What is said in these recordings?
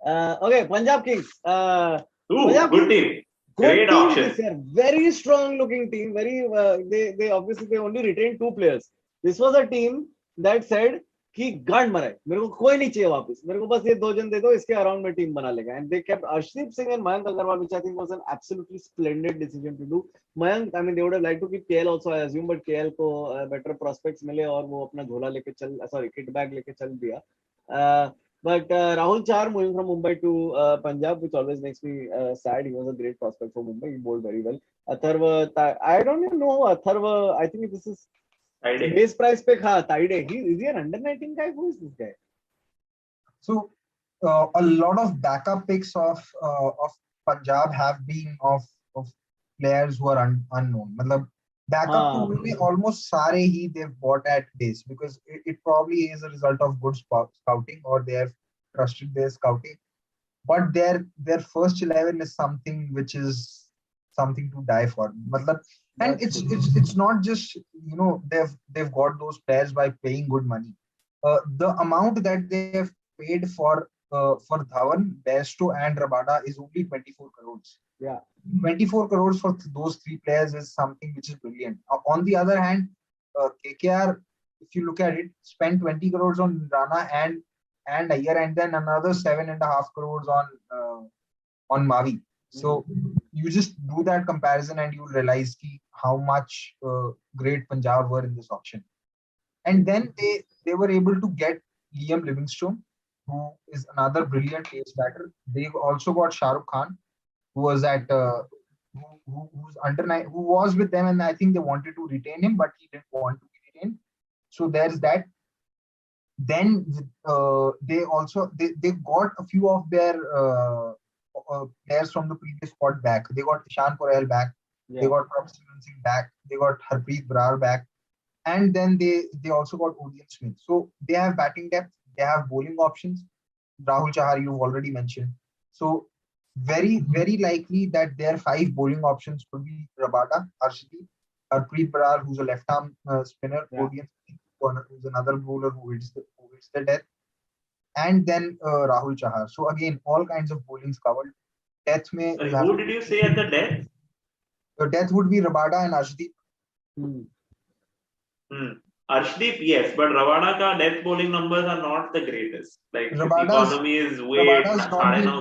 Okay, Punjab Kings. Punjab Good Kings, team. good Great team option. this year. Very strong looking team. They obviously they only retained 2 players. This was a team that said कि गांड मराए मेरे को कोई नहीं चाहिए वापस मेरे को बस ये 2 जन दे दो इसके अराउंड में टीम बना लेगा and they kept Arshdeep Singh and Mayank Agarwal which I think was an absolutely splendid decision to do Mayank I mean they would have like to keep KL also I assume but KL को बेटर प्रोस्पेक्ट्स मिले और वो अपना झोला लेके चल सॉरी किट बैग लेके चल दिया But Rahul Char moving from Mumbai to Punjab, which always makes me sad. He was a great prospect for Mumbai. He bowled very well. Atharva, I don't even know Atharva. I think this is Friday. base price pick. Ha, Taide. Is he an under 19 guy? Who is this guy? So a lot of backup picks of Punjab have been of players who are unknown. मतलब backup pool में almost सारे ही they've bought at base because it probably is a result of good scouting or they have trusted their scouting. But their first 11 is something which is something to die for. मतलब, and it's not just they've got those players by paying good money. The amount that they have paid for Dhawan, Bairstow and Rabada is only 24 crores. Yeah. 24 crores for those 3 players is something which is brilliant. On the other hand, KKR, if you look at it, spent 20 crores on Rana and Iyer and then another 7.5 crores on Mavi. So you just do that comparison and you realize how much great Punjab were in this auction. And then they were able to get Liam Livingstone, who is another brilliant pace batter. They also got Shah Rukh Khan, who was at who's under 9, who was with them, and I think they wanted to retain him, but he didn't want to be retained. So there's that. Then they got a few of their players from the previous squad back. They got Ishan Porel back. Yeah. They got Prabh Singh back. They got Harpreet Brar back. And then they also got Odion Smith. So they have batting depth. They have bowling options. Rahul Chahar, you've already mentioned. So very, very likely that their 5 bowling options could be Rabada, Arshdeep, Harpreet Brar, who's a left-arm spinner, yeah. Odion Smith, who's another bowler who hits the death, and then Rahul Chahar. So again, all kinds of bowlings covered. Death mein, sorry, who did you say at the death? The death would be Rabada and Arshdeep. Arshdeep, yes, but Rabada ka death bowling numbers are not the greatest. Like his economy is way economy hai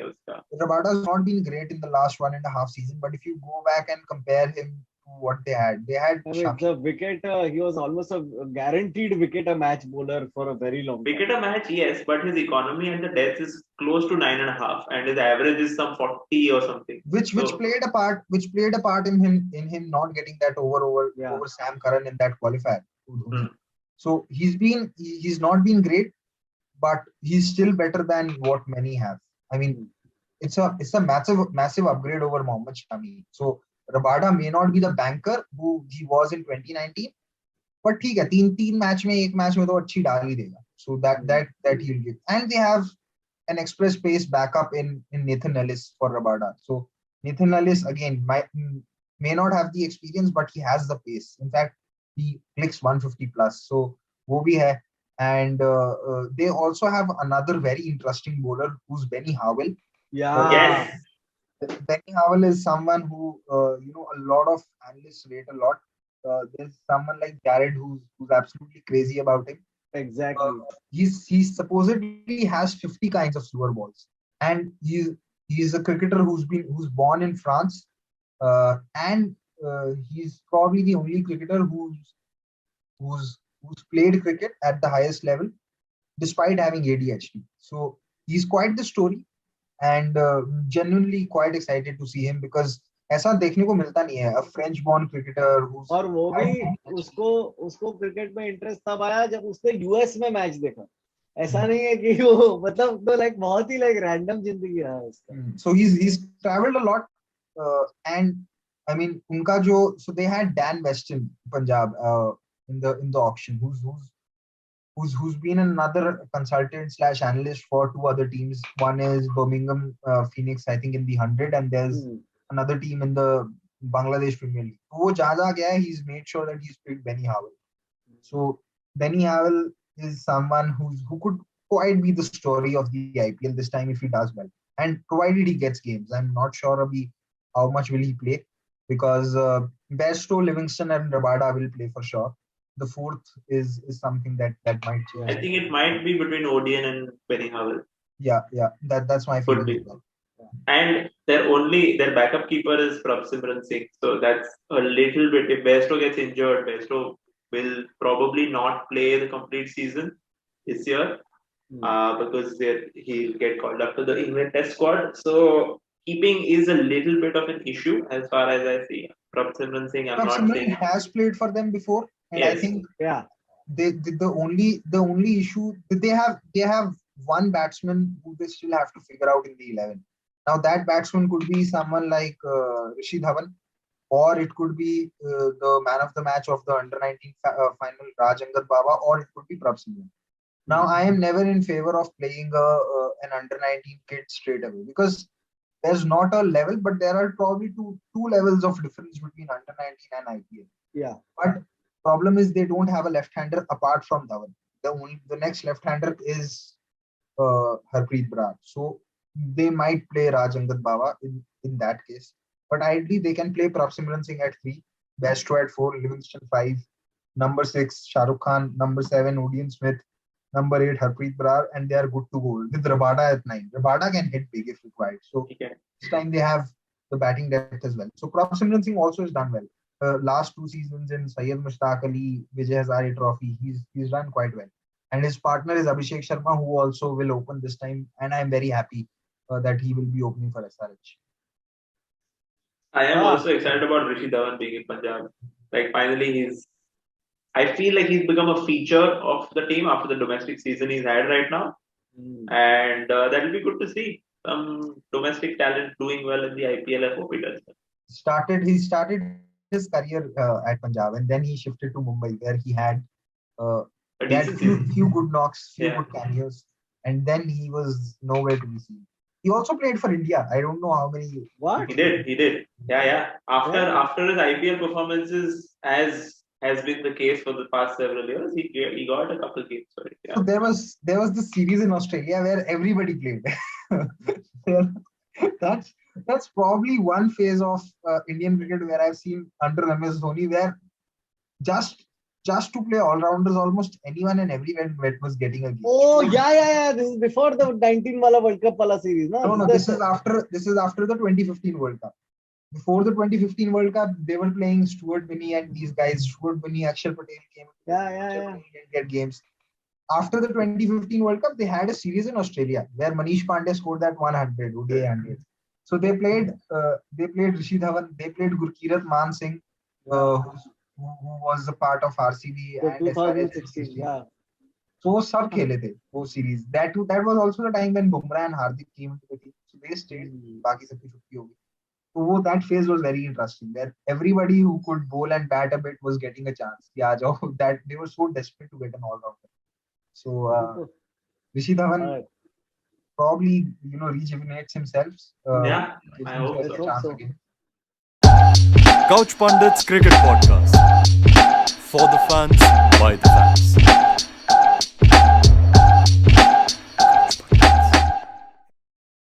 uska. Rabada's not been great in the last 1.5 season, but if you go back and compare him to what they had I mean, the wicket, he was almost a guaranteed wicket a match bowler for a very long time. Wicket a match, yes, but his economy at the death is close to 9.5, and his average is some 40 or something. Which played a part in him not getting that over Sam Curran in that qualifier. So he's not been great, but he's still better than what many have. I mean, it's a massive upgrade over Mohammad Shami. So Rabada may not be the banker who he was in 2019, but ठीक है, 3 match में एक match में तो अच्छी डाल ही देगा. So that he'll give. And they have an express pace backup in Nathan Ellis for Rabada. So Nathan Ellis again may not have the experience, but he has the pace. In fact, he clicks 150 plus. So वो भी है. And they also have another very interesting bowler who's Benny Howell. Yeah. Yes. Benny Howell is someone who a lot of analysts rate a lot. There's someone like Jared who's absolutely crazy about him. Exactly. He supposedly has 50 kinds of slower balls, and he's a cricketer who's born in France, and he's probably the only cricketer who's played cricket at the highest level, despite having ADHD. So he's quite the story. And genuinely quite excited to see him because ऐसा देखने को मिलता नहीं है, a French born cricketer who's और वो भी उसको क्रिकेट में इंटरेस्ट तब आया जब उसने यूएस में मैच देखा. ऐसा नहीं है कि वो मतलब तो लाइक बहुत ही लाइक रैंडम जिंदगी रहा उसका. So he's traveled a lot and I mean उनका जो so they had Dan Weston Punjab in the auction who's been another consultant / analyst for 2 other teams. One is Birmingham Phoenix, I think in the 100, and there's another team in the Bangladesh Premier League. वो जहाँ गया, he's made sure that he's picked Benny Howell. So Benny Howell is someone who could quite be the story of the IPL this time if he does well. And provided he gets games, I'm not sure how much will he play, because Bairstow, Livingston and Rabada will play for sure. The fourth is something that might change. I think it might be between Odion and Benny Howell. Yeah, that's my feeling as well. And their backup keeper is Prabhsimran Singh, so that's a little bit. If Bairstow gets injured, Bairstow will probably not play the complete season this year because he'll get called up to the England Test squad. So keeping is a little bit of an issue as far as I see. Prabhsimran Singh, I'm not saying has played for them before, and yes. I think the only issue they have one batsman who they still have to figure out in the 11. Now that batsman could be someone like Rishi Dhawan, or it could be the man of the match of the under-19 final, Raj Angad Baba, or it could be Prabhsimran. Now I am never in favor of playing an under-19 kid straight away, because there's not a level, but there are probably two levels of difference between under-19 and IPL. Yeah. But problem is they don't have a left-hander apart from Dhawan. The next left-hander is Harpreet Brar. So they might play Raj Angad Baba in that case. But ideally they can play Prabhsimran Singh at 3, Bairstow at 4, Livingston 5, number 6 Shah Rukh Khan, number 7 Odion Smith, number 8 Harpreet Brar, and they are good to go with Rabada at 9. Rabada can hit big if required. So this time they have the batting depth as well. So Prabhsimran Singh also has done well. Last 2 seasons in Syed Mushtaq Ali, Vijay Hazare Trophy, he's done quite well. And his partner is Abhishek Sharma, who also will open this time. And I'm very happy that he will be opening for SRH. I am also excited about Rishi Dhawan being in Punjab. Like finally I feel like he's become a feature of the team after the domestic season he's had right now. And that will be good to see some domestic talent doing well in the IPL. I hope he does. He started his career at Punjab, and then he shifted to Mumbai, where he had few good knocks, few good cameos, and then he was nowhere to be seen. He also played for India. I don't know how many. What? He did. Yeah. After his IPL performances, as has been the case for the past several years, he got a couple games for it. Yeah. So there was this series in Australia where everybody played. That's probably one phase of Indian cricket where I've seen under MS Dhoni, where just to play all-rounders, almost anyone and everyone was getting a game. Oh, yeah. This is before the 19 wala World Cup wala series, no? No. This is after the 2015 World Cup. Before the 2015 World Cup, they were playing Stuart Binney and these guys. Stuart Binney, Akshar Patel came. Yeah. Didn't get games. After the 2015 World Cup, they had a series in Australia where Manish Pandey scored that 100, ODI 100. So they played Rishi Dhawan, they played Gurkirat Man Singh, who was a part of RCB and 2016. Yeah. So sab khele the wo series. That was also the time when Bumrah and Hardik came into the team. So they stayed. Baki sabki chutti ho gayi. So that phase was very interesting, where everybody who could bowl and bat a bit was getting a chance. That they were so desperate to get an all-rounder. So Rishi Dhawan probably rejuvenates himself. I hope so. Again. Couch Pundits Cricket Podcast. For the fans, by the fans.